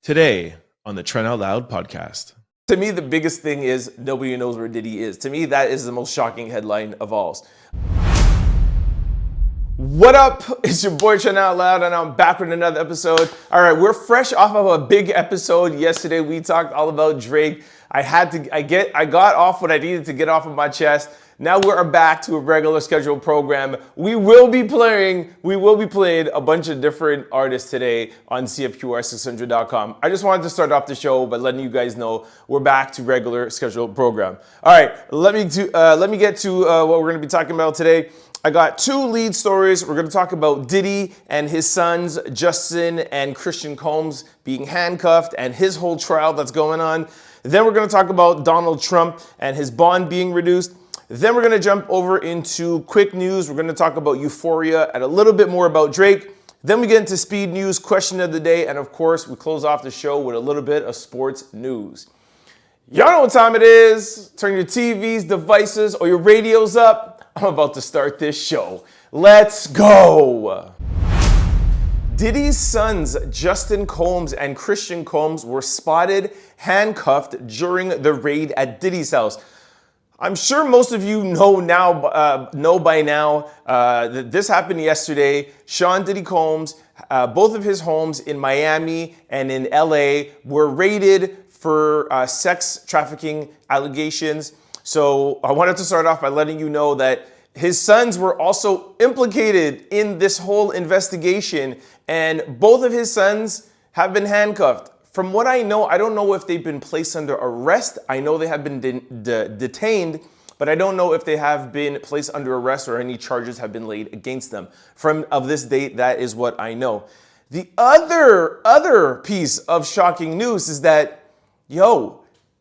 Today on the Trent Out Loud Podcast. To me, the biggest thing is nobody knows where Diddy is. To me, that is the most shocking headline of all. What up? It's your boy Trent Out Loud, and I'm back with another episode. All right, we're fresh off of a big episode. Yesterday, we talked all about Drake. I got off what I needed to get off of my chest. Now we're back to a regular scheduled program. We will be playing a bunch of different artists today on CFQR600.com. I just wanted to start off the show by letting you guys know we're back to regular scheduled program. All right, let me get to what we're going to be talking about today. I got two lead stories. We're going to talk about Diddy and his sons, Justin and Christian Combs, being handcuffed and his whole trial that's going on. Then we're going to talk about Donald Trump and his bond being reduced. Then we're going to jump over into quick news. We're going to talk about Euphoria and a little bit more about Drake. Then we get into speed news, question of the day, and of course, we close off the show with a little bit of sports news. Y'all know what time it is. Turn your TVs, devices, or your radios up. I'm about to start this show. Let's go. Diddy's sons, Justin Combs and Christian Combs, were spotted handcuffed during the raid at Diddy's house. I'm sure most of you know by now that this happened yesterday. Sean Diddy Combs, both of his homes in Miami and in LA were raided for sex trafficking allegations. So I wanted to start off by letting you know that his sons were also implicated in this whole investigation, and both of his sons have been handcuffed. From what I know, I don't know if they've been placed under arrest. I know they have been detained, but I don't know if they have been placed under arrest or any charges have been laid against them. From this date, that is what I know. The other piece of shocking news is that,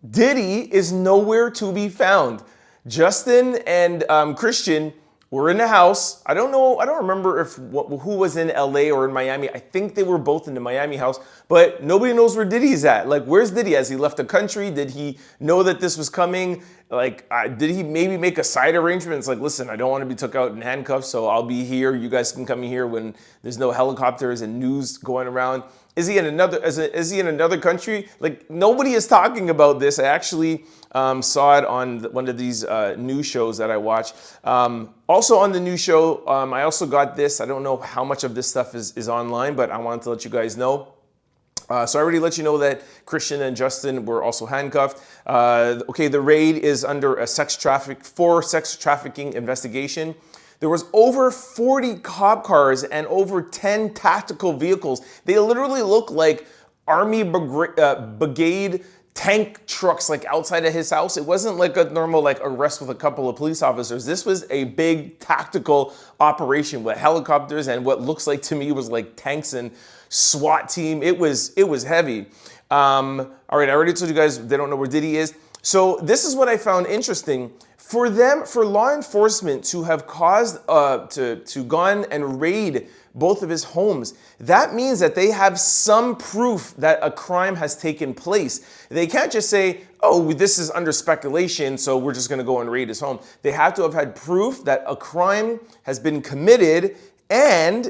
Diddy is nowhere to be found. Justin and Christian were in the house. I don't remember who was in LA or in Miami. I think they were both in the Miami house, but nobody knows where Diddy's at. Like, where's Diddy? Has he left the country? Did he know that this was coming? Like, did he maybe make a side arrangement? It's like, listen, I don't want to be took out in handcuffs, so I'll be here. You guys can come in here when there's no helicopters and news going around. Is he in another country? Like, nobody is talking about this. I actually saw it on one of these news shows that I watch. Also on the news show, I also got this. I don't know how much of this stuff is online, but I wanted to let you guys know. So I already let you know that Christian and Justin were also handcuffed. The raid is under a sex trafficking investigation. There was over 40 cop cars and over 10 tactical vehicles. They literally look like Army brigade tank trucks like outside of his house. It wasn't like a normal arrest with a couple of police officers. This was a big tactical operation with helicopters and what looks like to me was like tanks and SWAT team. It was heavy. All right, I already told you guys they don't know where Diddy is. So this is what I found interesting. For law enforcement to have caused to gone and raid both of his homes, that means that they have some proof that a crime has taken place. They can't just say, oh, this is under speculation, so we're just going to go and raid his home. They have to have had proof that a crime has been committed, and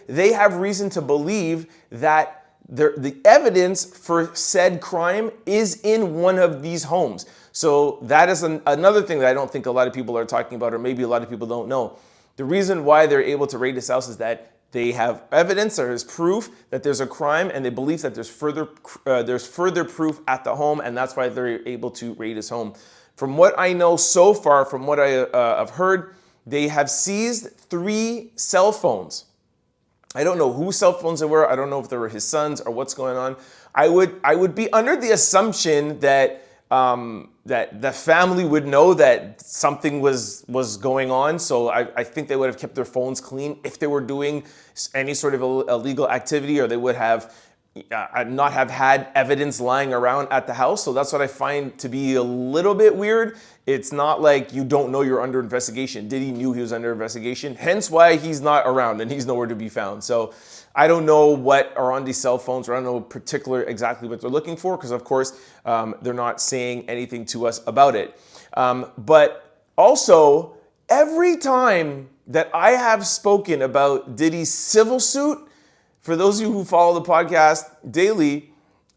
they have reason to believe that the evidence for said crime is in one of these homes. So that is another thing that I don't think a lot of people are talking about, or maybe a lot of people don't know. The reason why they're able to raid his house is that they have evidence or is proof that there's a crime, and they believe that there's further proof at the home, and that's why they're able to raid his home. From what I know so far, from what I've heard, they have seized 3 cell phones. I don't know whose cell phones they were. I don't know if they were his sons or what's going on. I would be under the assumption that that the family would know that something was going on. So I think they would have kept their phones clean if they were doing any sort of illegal activity, or they would have not have had evidence lying around at the house. So that's what I find to be a little bit weird. It's not like you don't know you're under investigation. Diddy knew he was under investigation, hence why he's not around and he's nowhere to be found. So I don't know what are on these cell phones, or I don't know exactly what they're looking for, because of course they're not saying anything to us about it. But also, every time that I have spoken about Diddy's civil suit, for those of you who follow the podcast daily,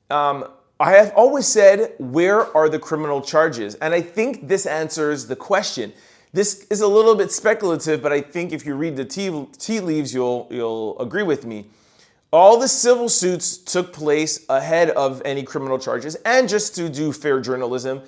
I have always said, where are the criminal charges? And I think this answers the question. This is a little bit speculative, but I think if you read the tea leaves, you'll agree with me. All the civil suits took place ahead of any criminal charges, and just to do fair journalism,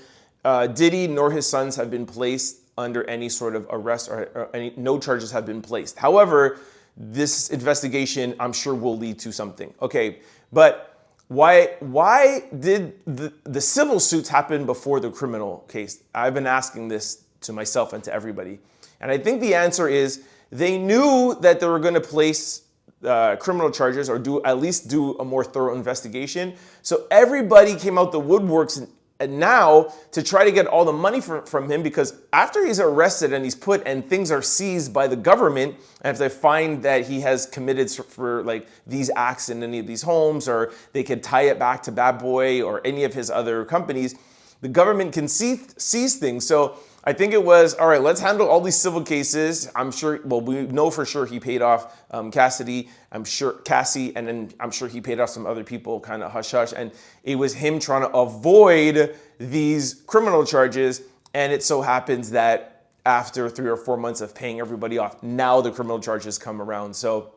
Diddy nor his sons have been placed under any sort of arrest or no charges have been placed. However, this investigation, I'm sure, will lead to something. Okay, but why did the civil suits happen before the criminal case? I've been asking this to myself and to everybody. And I think the answer is they knew that they were going to place criminal charges or at least do a more thorough investigation. So everybody came out the woodworks and now to try to get all the money from him, because after he's arrested and he's put and things are seized by the government, and if they find that he has committed for like these acts in any of these homes, or they could tie it back to Bad Boy or any of his other companies, the government can seize things. So I think it was, all right, let's handle all these civil cases. I'm sure, well, we know for sure he paid off Cassie, and then I'm sure he paid off some other people, kind of hush-hush. And it was him trying to avoid these criminal charges. And it so happens that after 3 or 4 months of paying everybody off, now the criminal charges come around. So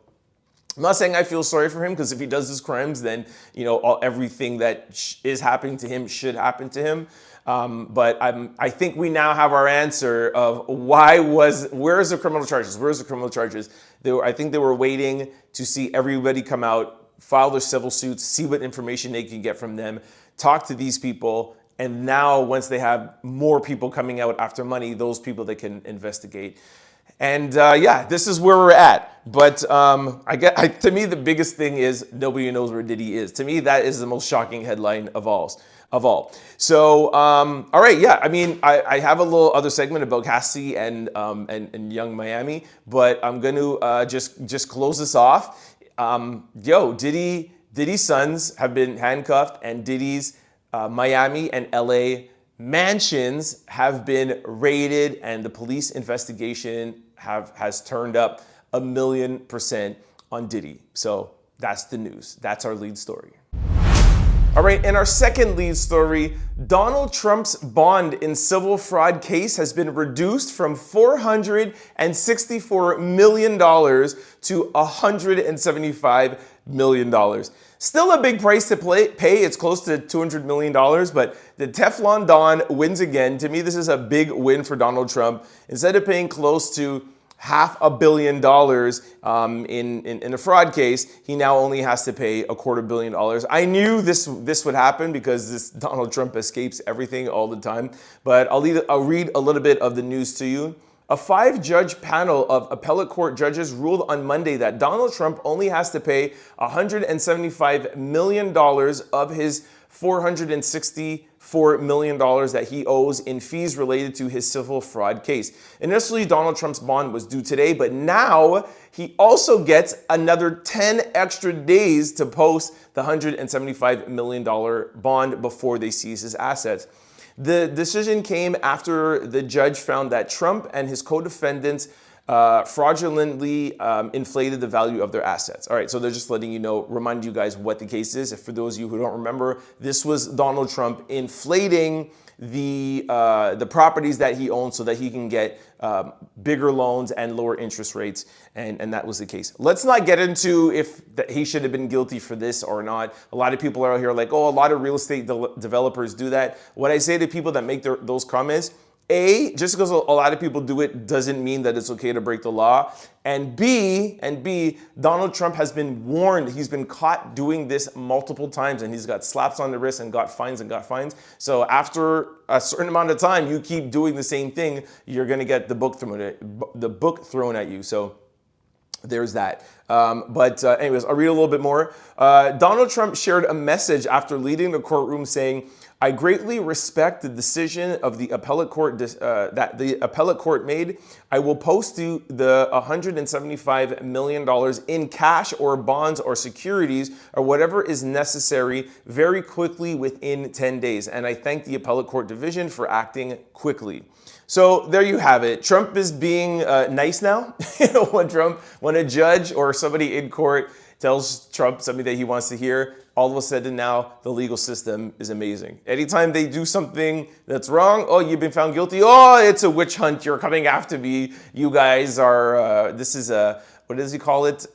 I'm not saying I feel sorry for him, because if he does his crimes, then everything that is happening to him should happen to him. But I think we now have our answer of where's the criminal charges? Where's the criminal charges? I think they were waiting to see everybody come out, file their civil suits, see what information they can get from them, talk to these people, and now once they have more people coming out after money, those people they can investigate. And this is where we're at. But to me, the biggest thing is nobody knows where Diddy is. To me, that is the most shocking headline of all. So, all right, yeah. I mean, I have a little other segment about Cassie and Young Miami, but I'm going to just close this off. Diddy's sons have been handcuffed, and Diddy's Miami and LA mansions have been raided, and the police investigation has turned up 1,000,000% on Diddy. So that's the news. That's our lead story. All right, in our second lead story, Donald Trump's bond in civil fraud case has been reduced from $464 million to $175 million. Still a big price to pay. It's close to $200 million, but the Teflon Don wins again. To me, this is a big win for Donald Trump. Instead of paying close to $500 million in a fraud case, he now only has to pay $250 million. I knew this would happen because this Donald Trump escapes everything all the time. But I'll read a little bit of the news to you. A 5-judge panel of appellate court judges ruled on Monday that Donald Trump only has to pay $175 million of his $464 million that he owes in fees related to his civil fraud case. Initially, Donald Trump's bond was due today, but now he also gets another 10 extra days to post the $175 million bond before they seize his assets. The decision came after the judge found that Trump and his co-defendants fraudulently inflated the value of their assets. All right, so they're just letting you know, remind you guys what the case is. If for those of you who don't remember, this was Donald Trump inflating the properties that he owns so that he can get bigger loans and lower interest rates, and that was the case. Let's not get into if he should have been guilty for this or not. A lot of people are out here like, oh, a lot of real estate developers do that. What I say to people that make those comments, A, just because a lot of people do it doesn't mean that it's okay to break the law. And B, Donald Trump has been warned. He's been caught doing this multiple times, and he's got slaps on the wrist and got fines. So after a certain amount of time, you keep doing the same thing, you're going to get the book thrown at you. So there's that. Anyways, I'll read a little bit more. Donald Trump shared a message after leaving the courtroom saying, "I greatly respect the decision of the appellate court that the appellate court made. I will post you the $175 million in cash or bonds or securities or whatever is necessary very quickly within 10 days. And I thank the appellate court division for acting quickly." So there you have it. Trump is being nice now. When a judge or somebody in court tells Trump something that he wants to hear, all of a sudden now the legal system is amazing. Anytime they do something that's wrong, oh, you've been found guilty. Oh, it's a witch hunt. You're coming after me. You guys are, this is a, what does he call it?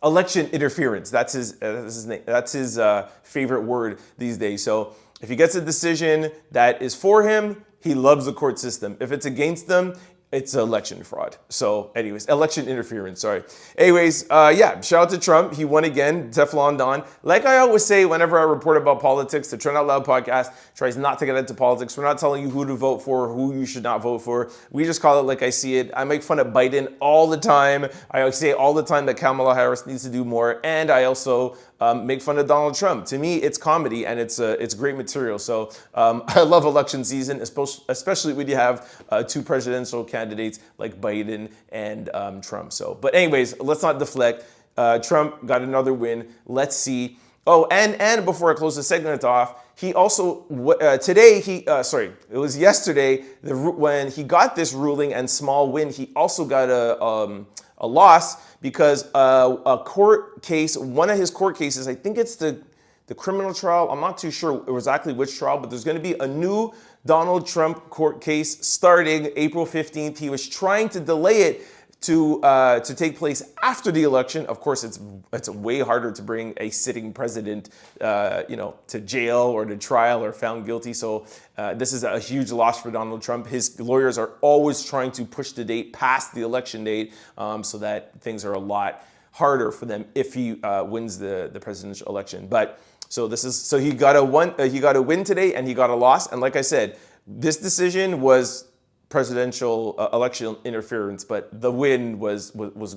Election interference. That's his name. That's his favorite word these days. So if he gets a decision that is for him, he loves the court system. If it's against them, it's election fraud. So anyways, election interference, sorry. Anyways, yeah, shout out to Trump. He won again, Teflon Don. Like I always say whenever I report about politics, the Trent Out Loud Podcast tries not to get into politics. We're not telling you who to vote for, who you should not vote for. We just call it like I see it. I make fun of Biden all the time. I say all the time that Kamala Harris needs to do more. And I also make fun of Donald Trump. To me, it's comedy and it's great material. So I love election season, especially when you have two presidential candidates like Biden and Trump. So, but anyways, let's not deflect. Trump got another win. Let's see. Oh, and before I close the segment off, he also it was yesterday when he got this ruling and small win. He also got a loss because a court case, one of his court cases, I think it's the criminal trial. I'm not too sure exactly which trial, but there's going to be a new Donald Trump court case starting April 15th. He was trying to delay it to take place after the election. Of course, it's way harder to bring a sitting president, to jail or to trial or found guilty. So this is a huge loss for Donald Trump. His lawyers are always trying to push the date past the election date so that things are a lot harder for them if he wins the presidential election. But so he got a win today and he got a loss. And like I said, this decision was presidential election interference, but the win was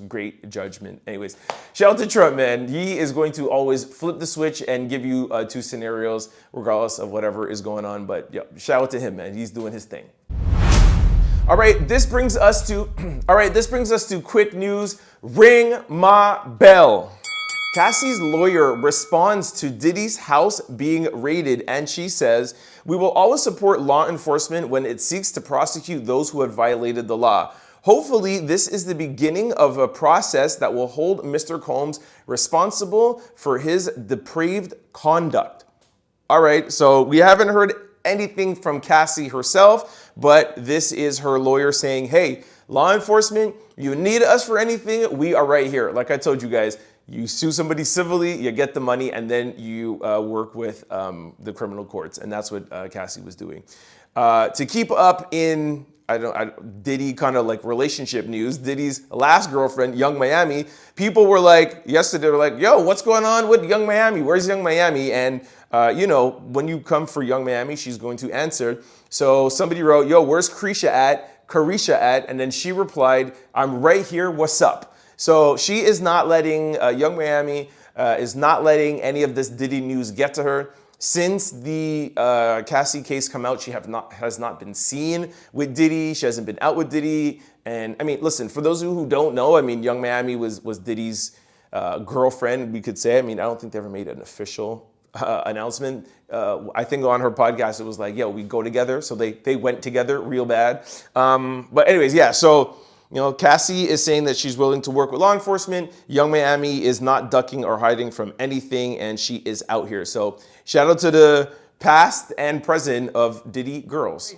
great judgment. Anyways, shout out to Trump, man. He is going to always flip the switch and give you two scenarios regardless of whatever is going on. But yeah, shout out to him, man. He's doing his thing. All right, this brings us to quick news. Ring my bell. Cassie's lawyer responds to Diddy's house being raided, and she says, "We will always support law enforcement when it seeks to prosecute those who have violated the law. Hopefully, this is the beginning of a process that will hold Mr. Combs responsible for his depraved conduct." All right, so we haven't heard anything from Cassie herself, but this is her lawyer saying, hey, law enforcement, you need us for anything, we are right here. Like I told you guys, you sue somebody civilly, you get the money, and then you work with the criminal courts. And that's what Cassie was doing. To keep up in Diddy kind of like relationship news, Diddy's last girlfriend, Young Miami, people were like, yesterday, they were like, yo, what's going on with Young Miami? Where's Young Miami? And, when you come for Young Miami, she's going to answer. So somebody wrote, yo, where's Carisha at? And then she replied, I'm right here, what's up? So she is not letting, Young Miami is not letting any of this Diddy news get to her. Since the Cassie case come out, she has not been seen with Diddy. She hasn't been out with Diddy. And I mean, listen, for those of you who don't know, I mean, Young Miami was Diddy's girlfriend, we could say. I mean, I don't think they ever made an official announcement. I think on her podcast, it was like, yo, we go together. So they went together real bad. But anyways, yeah, so Cassie is saying that she's willing to work with law enforcement. Young Miami is not ducking or hiding from anything, and she is out here. So shout out to the past and present of Diddy girls.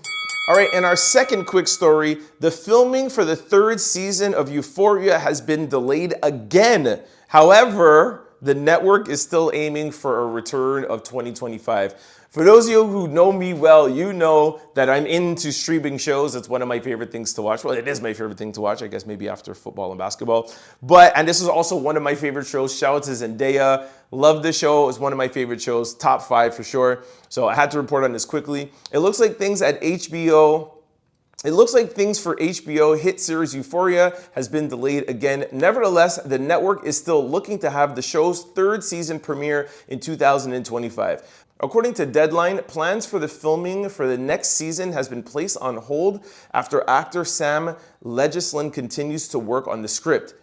All right, and our second quick story, the filming for the third season of Euphoria has been delayed again. However, the network is still aiming for a return of 2025. For those of you who know me well, you know that I'm into streaming shows. It's one of my favorite things to watch. Well, it is my favorite thing to watch, I guess maybe after football and basketball. And this is also one of my favorite shows. Shout out to Zendaya. Love this show. It's one of my favorite shows. Top 5 for sure. So I had to report on this quickly. It looks like things for HBO hit series Euphoria has been delayed again. Nevertheless, the network is still looking to have the show's third season premiere in 2025. According to Deadline, plans for the filming for the next season has been placed on hold after actor Sam Levinson continues to work on the script.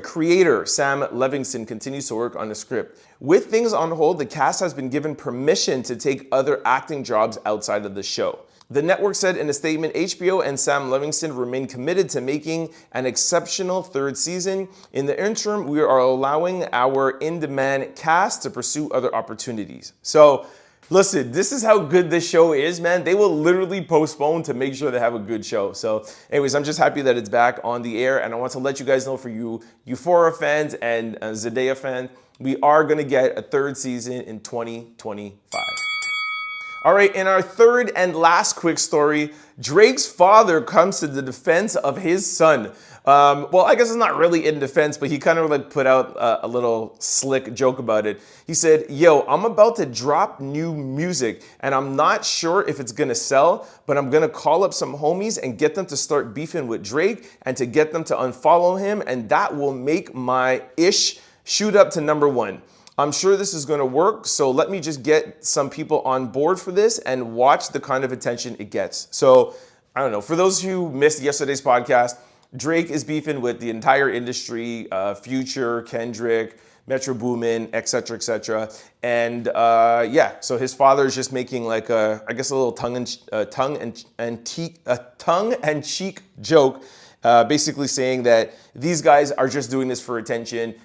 Creator Sam Levinson continues to work on the script. With things on hold, the cast has been given permission to take other acting jobs outside of the show. The network said in a statement, HBO and Sam Levinson remain committed to making an exceptional third season. In the interim, we are allowing our in-demand cast to pursue other opportunities. So, listen, this is how good this show is, man. They will literally postpone to make sure they have a good show. So, anyways, I'm just happy that it's back on the air, and I want to let you guys know, for you Euphoria fans and Zendaya fans, we are going to get a third season in 2025. All right, in our third and last quick story, Drake's father comes to the defense of his son. Well, I guess it's not really in defense, but he kind of like put out a little slick joke about it. He said, yo, I'm about to drop new music and I'm not sure if it's gonna sell, but I'm gonna call up some homies and get them to start beefing with Drake and to get them to unfollow him, and that will make my ish shoot up to #1. I'm sure this is going to work, so let me just get some people on board for this and watch the kind of attention it gets. So, I don't know, for those who missed yesterday's podcast, Drake is beefing with the entire industry, Future, Kendrick, Metro Boomin, etc., etc. And yeah, so his father is just making like a little tongue-and-cheek joke, basically saying that these guys are just doing this for attention.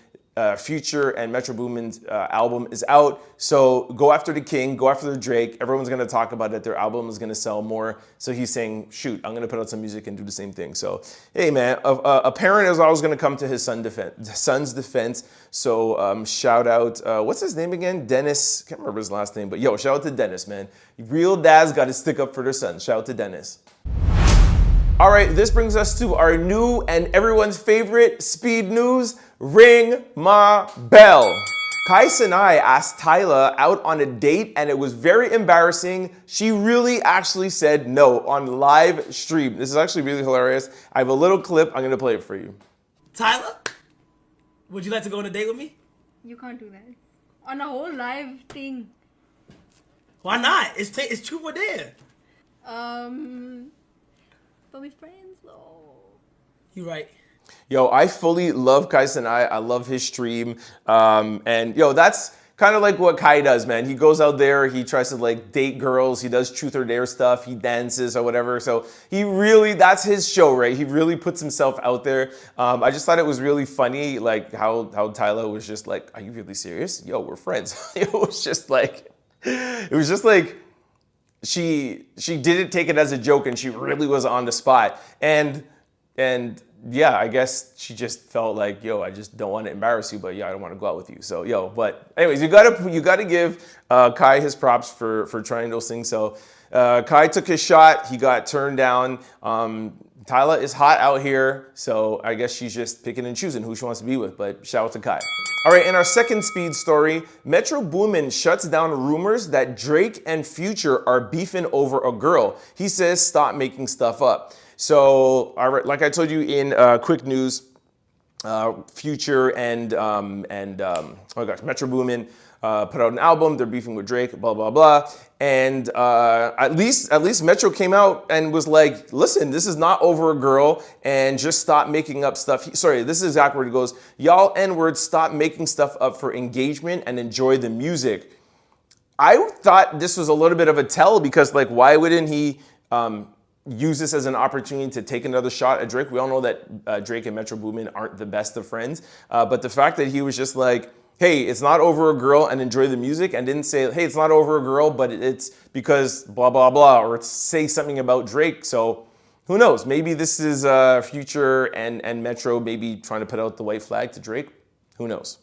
Future and Metro Boomin's album is out, so go after the king, go after the Drake. Everyone's gonna talk about it. Their album is gonna sell more. So he's saying, shoot, I'm gonna put out some music and do the same thing. So hey, man, a parent is always gonna come to his son's defense. So shout out, what's his name again? Dennis. Can't remember his last name, but yo, shout out to Dennis, man. Real dads got to stick up for their sons. Shout out to Dennis. All right, this brings us to our new and everyone's favorite speed news. Ring my bell. Cenat asked Tyla out on a date and it was very embarrassing. She really actually said no on live stream. This is actually really hilarious. I have a little clip. I'm going to play it for you. Tyla, would you like to go on a date with me? You can't do that. On a whole live thing. Why not? It's true or dare. But we're friends though. You right. Yo, I fully love Cenat. I love his stream. And yo, that's kind of like what Kai does, man. He goes out there, he tries to like date girls, he does truth or dare stuff, he dances or whatever. So that's his show, right? He really puts himself out there. I just thought it was really funny, like how Tyla was just like, are you really serious? Yo, we're friends. It was just like, she didn't take it as a joke and she really was on the spot. And yeah, I guess she just felt like, yo, I just don't want to embarrass you, but yeah, I don't want to go out with you. So yo, but anyways, you gotta give Kai his props for trying those things. So Kai took his shot, he got turned down. Tyla is hot out here, so I guess she's just picking and choosing who she wants to be with, but shout out to Kai. All right, in our second speed story, Metro Boomin shuts down rumors that Drake and Future are beefing over a girl. He says, stop making stuff up. So, all right, like I told you in quick news, Future and Metro Boomin put out an album. They're beefing with Drake, blah blah blah. And at least Metro came out and was like, listen, this is not over a girl, and just stop making up stuff. Sorry, this is exactly where it goes. Y'all N-words, stop making stuff up for engagement and enjoy the music. I thought this was a little bit of a tell because, like, why wouldn't he use this as an opportunity to take another shot at Drake? We all know that Drake and Metro Boomin aren't the best of friends, but the fact that he was just like, hey, it's not over a girl and enjoy the music, and didn't say, hey, it's not over a girl, but it's because blah, blah, blah, or say something about Drake. So who knows? Maybe this is Future and Metro maybe trying to put out the white flag to Drake. Who knows?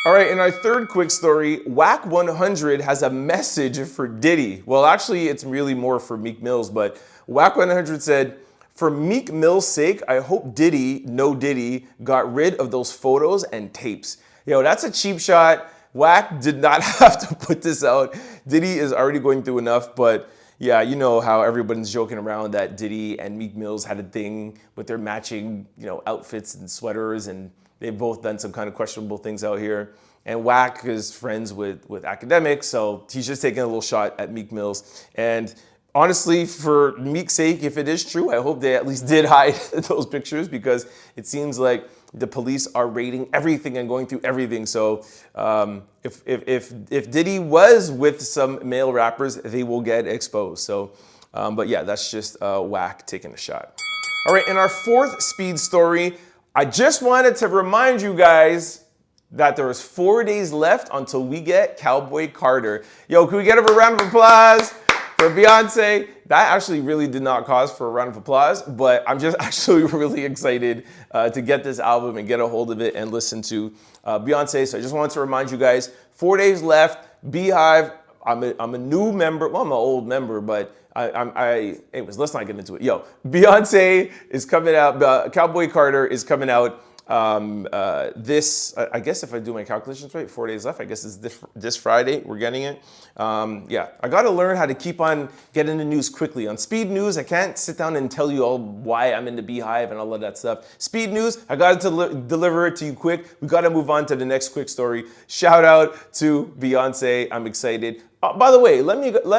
All right, in our third quick story, Whack 100 has a message for Diddy. Well, actually, it's really more for Meek Mill's, but Whack 100 said, for Meek Mill's sake, I hope Diddy, no Diddy, got rid of those photos and tapes. Yo, that's a cheap shot. Whack did not have to put this out. Diddy is already going through enough, but yeah, you know how everyone's joking around that Diddy and Meek Mills had a thing with their matching, outfits and sweaters, and they've both done some kind of questionable things out here. And Whack is friends with academics, so he's just taking a little shot at Meek Mills. And honestly, for Meek's sake, if it is true, I hope they at least did hide those pictures, because it seems like the police are raiding everything and going through everything. So if Diddy was with some male rappers, they will get exposed. So But yeah, that's just whack taking a shot. All right, in our fourth speed story, I just wanted to remind you guys that there is 4 days left until we get Cowboy Carter. Yo, can we get a round of applause for Beyonce? That actually really did not cause for a round of applause, but I'm just actually really excited to get this album and get a hold of it and listen to Beyonce. So I just wanted to remind you guys, 4 days left, Beehive. I'm a new member. Well, I'm an old member, but anyways, let's not get into it. Yo, Beyonce is coming out. Cowboy Carter is coming out. I guess if I do my calculations right, 4 days left. I guess it's this Friday. We're getting it. Yeah, I got to learn how to keep on getting the news quickly. On Speed News, I can't sit down and tell you all why I'm in the Beehive and all of that stuff. Speed News, I got to deliver it to you quick. We got to move on to the next quick story. Shout out to Beyonce. I'm excited. By the way, let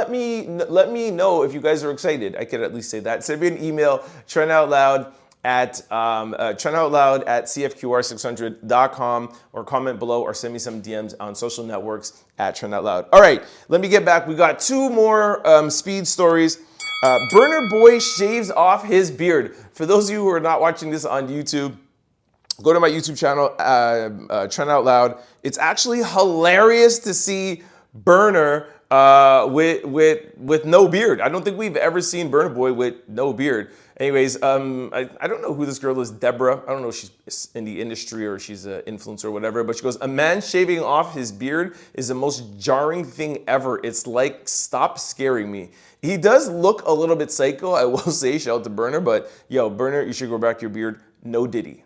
me know if you guys are excited. I could at least say that. Send me an email, Trent Out Loud at cfqr600.com, or comment below, or send me some DMs on social networks at Trent Out Loud. All right, let me get back. We got 2 more speed stories. Burna Boy shaves off his beard. For those of you who are not watching this on YouTube, go to my YouTube channel, Trent Out Loud. It's actually hilarious to see Burna with no beard. I don't think we've ever seen Burna Boy with no beard. Anyways, I don't know who this girl is, Deborah. I don't know if she's in the industry or she's an influencer or whatever, but she goes, a man shaving off his beard is the most jarring thing ever. It's like, stop scaring me. He does look a little bit psycho, I will say, shout out to Burna, but yo, Burna, you should grow back your beard. No Diddy.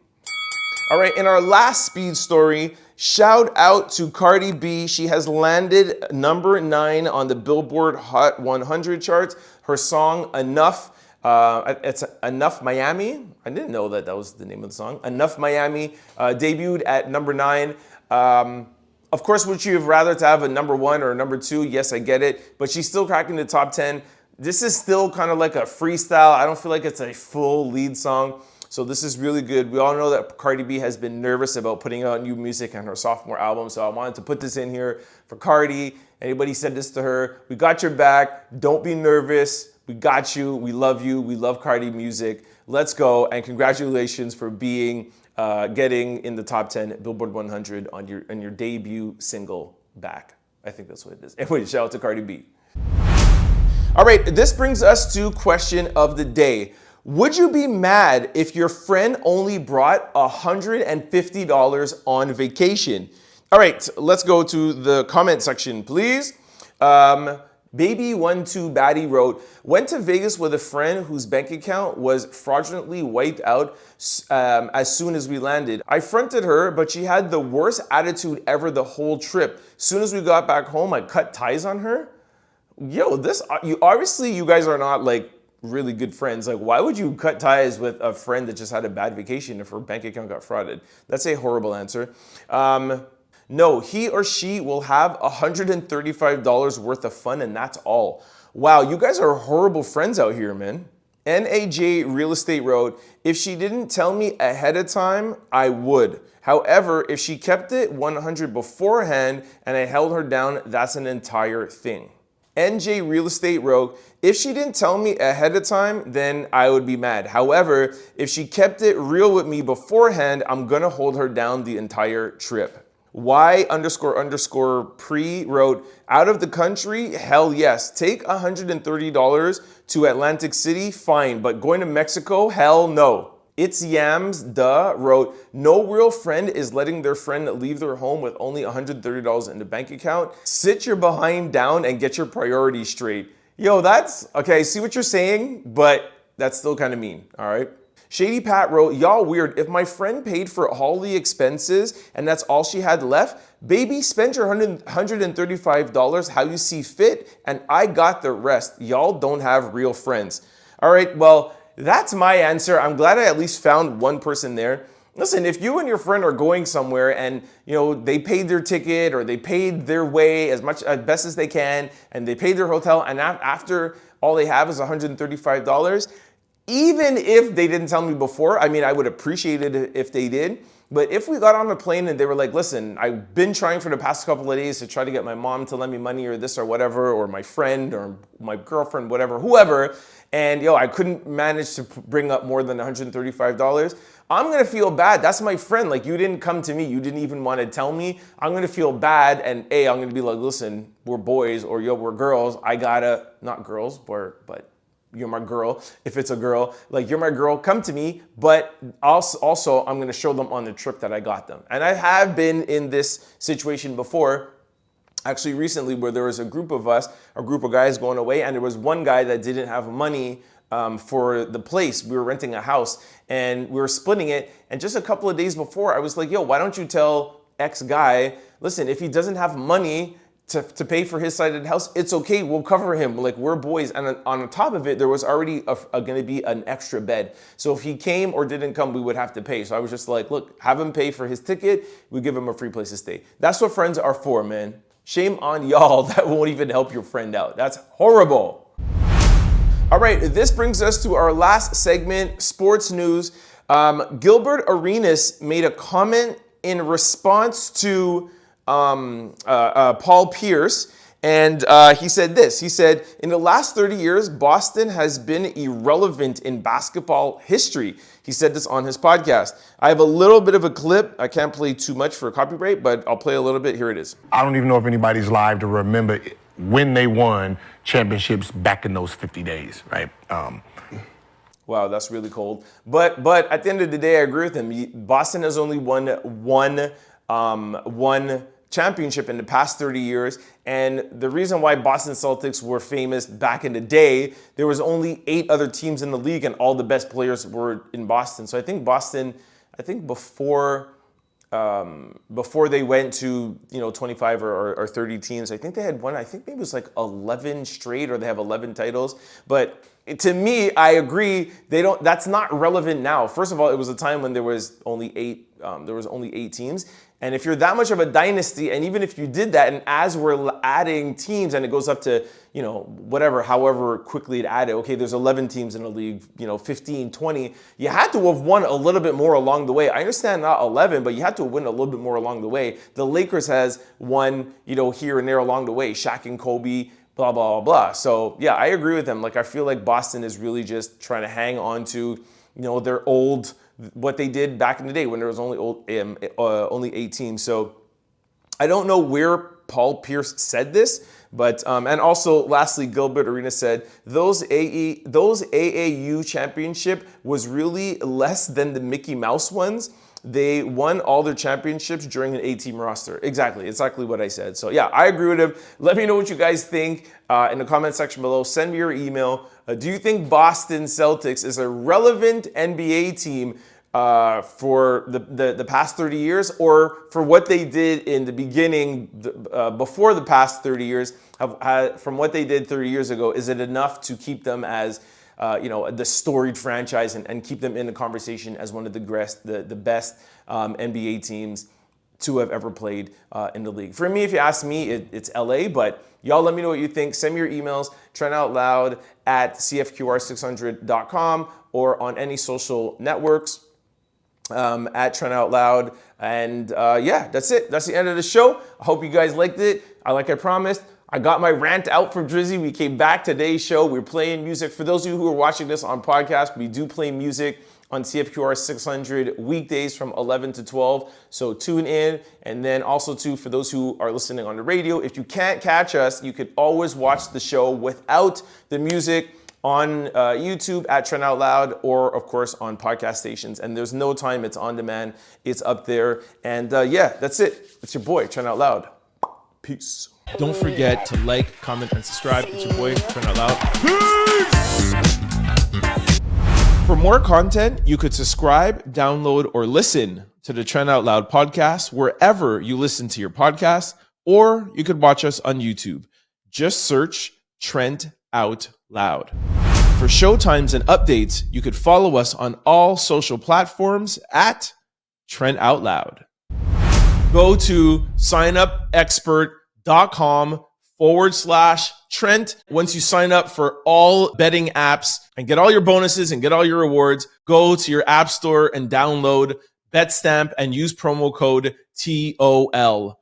All right, in our last speed story, shout out to Cardi B. She has landed number 9 on the Billboard Hot 100 charts. Her song, Enough, it's Enough Miami. I didn't know that was the name of the song. Enough Miami debuted at number 9. Of course, would you have rather to have a number 1 or a number 2? Yes, I get it. But she's still cracking the top 10. This is still kind of like a freestyle. I don't feel like it's a full lead song. So this is really good. We all know that Cardi B has been nervous about putting out new music on her sophomore album. So I wanted to put this in here for Cardi. Anybody said this to her, we got your back. Don't be nervous. We got you. We love you. We love Cardi music. Let's go. And congratulations for getting in the top 10 Billboard 100 on your debut single, Back. I think that's what it is. Anyway, shout out to Cardi B. All right, this brings us to question of the day. Would you be mad if your friend only brought $150 on vacation? All right, let's go to the comment section, please. Baby12 Baddie wrote, went to Vegas with a friend whose bank account was fraudulently wiped out as soon as we landed. I fronted her, but she had the worst attitude ever the whole trip. Soon as we got back home, I cut ties on her. Yo, you guys are not like really good friends. Like, why would you cut ties with a friend that just had a bad vacation if her bank account got frauded? That's a horrible answer. No, he or she will have $135 worth of fun, and that's all. Wow, you guys are horrible friends out here, man. NAJ Real Estate wrote, if she didn't tell me ahead of time, I would. However, if she kept it 100 beforehand and I held her down, that's an entire thing. NJ Real Estate wrote, if she didn't tell me ahead of time, then I would be mad. However, if she kept it real with me beforehand, I'm gonna hold her down the entire trip. Y__pre wrote, out of the country, hell yes. Take $130 to Atlantic City, fine. But going to Mexico, hell no. It's Yams Duh wrote, no real friend is letting their friend leave their home with only $130 in the bank account. Sit your behind down and get your priorities straight. Yo, that's, okay, I see what you're saying, but that's still kind of mean, all right? Shady Pat wrote, y'all weird. If my friend paid for all the expenses and that's all she had left, baby, spend your $135 how you see fit, and I got the rest. Y'all don't have real friends. All right, well, that's my answer. I'm glad I at least found one person there. Listen, if you and your friend are going somewhere and they paid their ticket or they paid their way as best as they can, and they paid their hotel, and after all they have is $135, even if they didn't tell me before, I mean, I would appreciate it if they did. But if we got on the plane and they were like, listen, I've been trying for the past couple of days to try to get my mom to lend me money or this or whatever, or my friend or my girlfriend, whatever, whoever, and I couldn't manage to bring up more than $135, I'm gonna feel bad. That's my friend. Like, you didn't come to me. You didn't even want to tell me. I'm gonna feel bad, and I'm gonna be like, listen, we're boys, or we're girls. I gotta, not girls, but you're my girl. If it's a girl, like, you're my girl, come to me. But also I'm gonna show them on the trip that I got them. And I have been in this situation before, actually recently, where there was a group of guys going away, and there was one guy that didn't have money for the place. We were renting a house and we were splitting it. And just a couple of days before, I was like, why don't you tell X guy, listen, if he doesn't have money to pay for his side of the house, it's okay, we'll cover him. Like, we're boys. And on top of it, there was already gonna be an extra bed. So if he came or didn't come, we would have to pay. So I was just like, look, have him pay for his ticket. We give him a free place to stay. That's what friends are for, man. Shame on y'all that won't even help your friend out. That's horrible. All right, this brings us to our last segment, sports news. Gilbert Arenas made a comment in response to Paul Pierce, and he said this. He said, in the last 30 years, Boston has been irrelevant in basketball history. He said this on his podcast. I have a little bit of a clip. I can't play too much for copyright, but I'll play a little bit. Here it is. I don't even know if anybody's live to remember when they won championships back in those 50 days, right? Wow, that's really cold. But at the end of the day, I agree with him. Boston has only won one championship in the past 30 years. And the reason why Boston Celtics were famous back in the day, there was only 8 other teams in the league and all the best players were in Boston. So I think Boston, before they went to 25 or 30 teams, I think they had won, I think maybe it was like 11 straight, or they have 11 titles. But to me, I agree, that's not relevant now. First of all, it was a time when there was only 8 teams. And if you're that much of a dynasty, and even if you did that, and as we're adding teams and it goes up to, however quickly it added, okay, there's 11 teams in the league, 15, 20, you had to have won a little bit more along the way. I understand not 11, but you had to win a little bit more along the way. The Lakers has won, here and there along the way, Shaq and Kobe, blah, blah, blah, blah. So yeah, I agree with them. Like, I feel like Boston is really just trying to hang on to, their old, what they did back in the day when there was only 8 teams. So I don't know where Paul Pierce said this, but and also lastly, Gilbert Arenas said those AAU championship was really less than the Mickey Mouse ones. They won all their championships during an 8-team roster. Exactly what I said. So yeah, I agree with him. Let me know what you guys think in the comment section below. Send me your email. Do you think Boston Celtics is a relevant NBA team for the past 30 years, or for what they did in the beginning, before the past 30 years, from what they did 30 years ago, is it enough to keep them as the storied franchise and keep them in the conversation as one of the best NBA teams to have ever played in the league? For me, if you ask me, it's LA, but y'all let me know what you think. Send me your emails, trentoutloud@cfqr600.com, or on any social networks at Trent Out Loud. And yeah, that's it. That's the end of the show. I hope you guys liked it. Like I promised, I got my rant out for Drizzy. We came back today's show. We're playing music. For those of you who are watching this on podcast, we do play music on CFQR 600 weekdays from 11 to 12. So tune in. And then also too, for those who are listening on the radio, if you can't catch us, you could always watch the show without the music on YouTube at Trent Out Loud, or of course on podcast stations. And there's no time, it's on demand, it's up there. And yeah, that's it. It's your boy, Trent Out Loud. Peace. Don't forget to like, comment, and subscribe. It's your boy, Trent Out Loud. For more content, you could subscribe, download, or listen to the Trent Out Loud podcast wherever you listen to your podcasts, or you could watch us on YouTube. Just search Trent Out Loud. For showtimes and updates, you could follow us on all social platforms at Trent Out Loud. Go to signupexpert.com/Trent. Once you sign up for all betting apps and get all your bonuses and get all your rewards, go to your app store and download BetStamp, and use promo code TOL.